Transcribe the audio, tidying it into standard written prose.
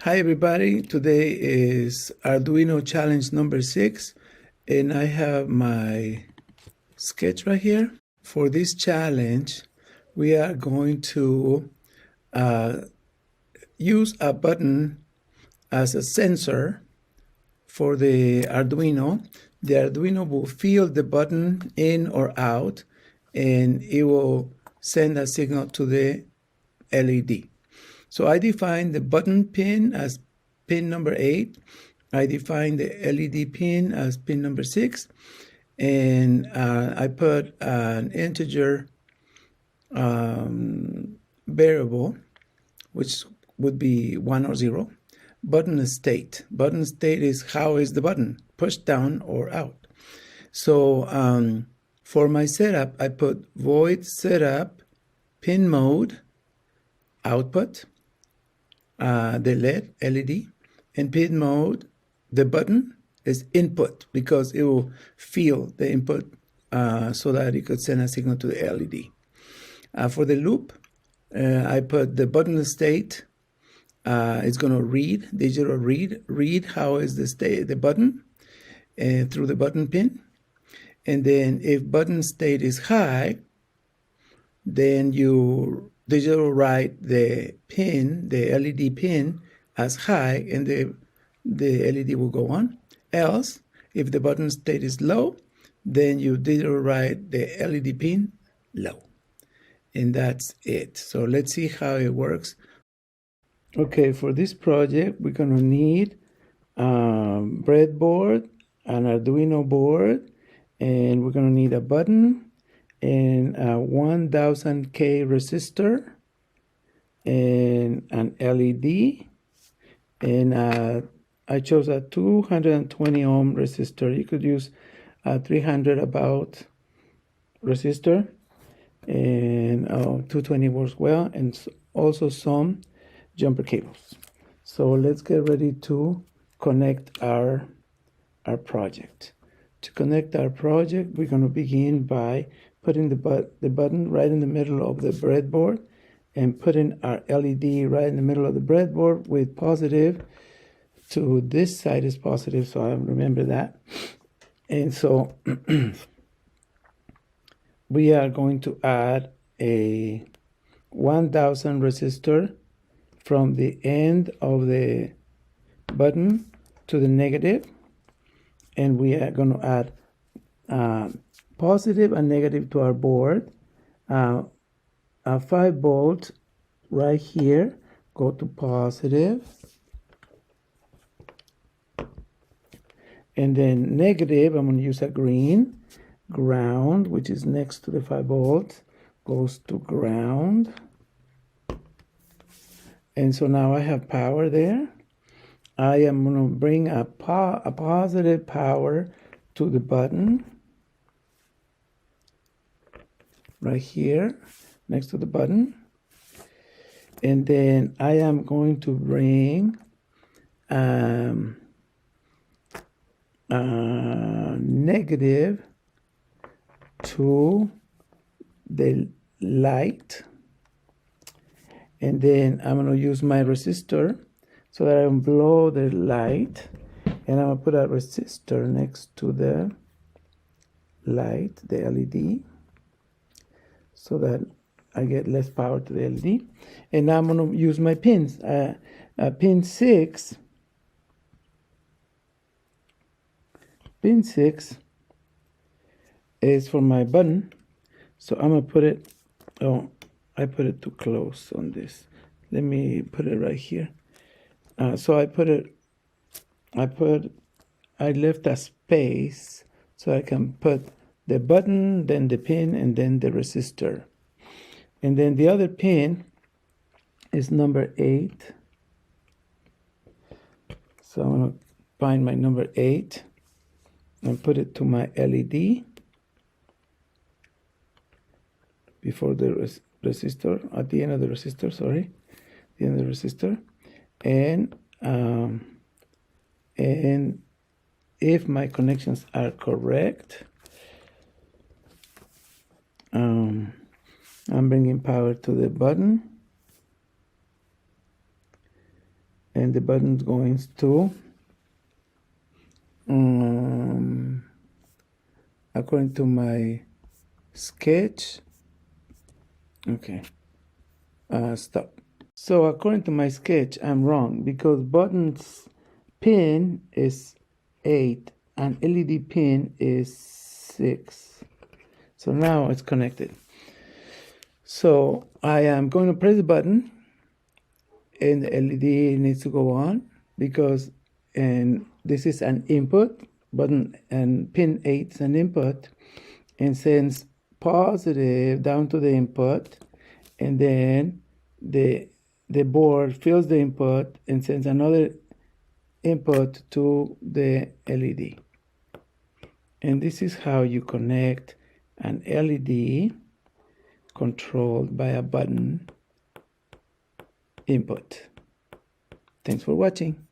Hi everybody, today is Arduino challenge number 6 and I have my sketch right here. For this challenge we are going to use a button as a sensor for the Arduino. The Arduino will feel the button in or out and it will send a signal to the LED. So I define the button pin as pin number 8. I define the LED pin as pin number 6. And I put an integer variable, which would be 1 or 0. Button state. Button state is how is the button, push down or out. So for my setup, I put void setup pin mode output. The LED, and pin mode, the button is input because it will feel the input so that it could send a signal to the LED. For the loop, I put the button state. It's going to read, digital read how is the state, the button through the button pin. And then if button state is high, then you digital write the pin, the LED pin as high, and the LED will go on. Else, if the button state is low, then you digital write the LED pin low. And that's it. So let's see how it works. Okay, for this project, we're going to need a breadboard, an Arduino board, and we're going to need a button, and a 1000K resistor, and an LED, and I chose a 220 ohm resistor. You could use a 300 about resistor, and 220 works well, and also some jumper cables. So let's get ready to connect our project. To connect our project, we're going to begin by putting the button right in the middle of the breadboard and putting our LED right in the middle of the breadboard with positive to this side is positive, so I remember that. And so we are going to add a 1000 resistor from the end of the button to the negative, and we are going to add positive and negative to our board. A 5 volt right here, go to positive, and then negative, I'm going to use a green. Ground, which is next to the 5 volts, goes to ground. And so now I have power there. I am going to bring a positive power to the button right here next to the button, and then I am going to bring negative to the light, and then I'm going to use my resistor so that I can blow the light, and I'm going to put a resistor next to the light, the LED, so that I get less power to the LED. And now I'm going to use my pins. Pin 6 is for my button, so I'm going to put it, I put it too close on this. Let me put it right here. So I left a space so I can put the button, then the pin, and then the resistor. And then the other pin is number 8. So I'm going to find my number 8 and put it to my LED before the resistor, at the end of the resistor, sorry, the end of the resistor. And if my connections are correct, I'm bringing power to the button, and and the button going to according to my sketch. Okay, stop. So according to my sketch, I'm wrong because button's pin is 8 and LED pin is 6. So now it's connected. So I am going to press the button and the LED needs to go on because this is an input button and pin 8 is an input and sends positive down to the input, and then the board fills the input and sends another input to the LED. And this is how you connect an LED controlled by a button input. Thanks for watching.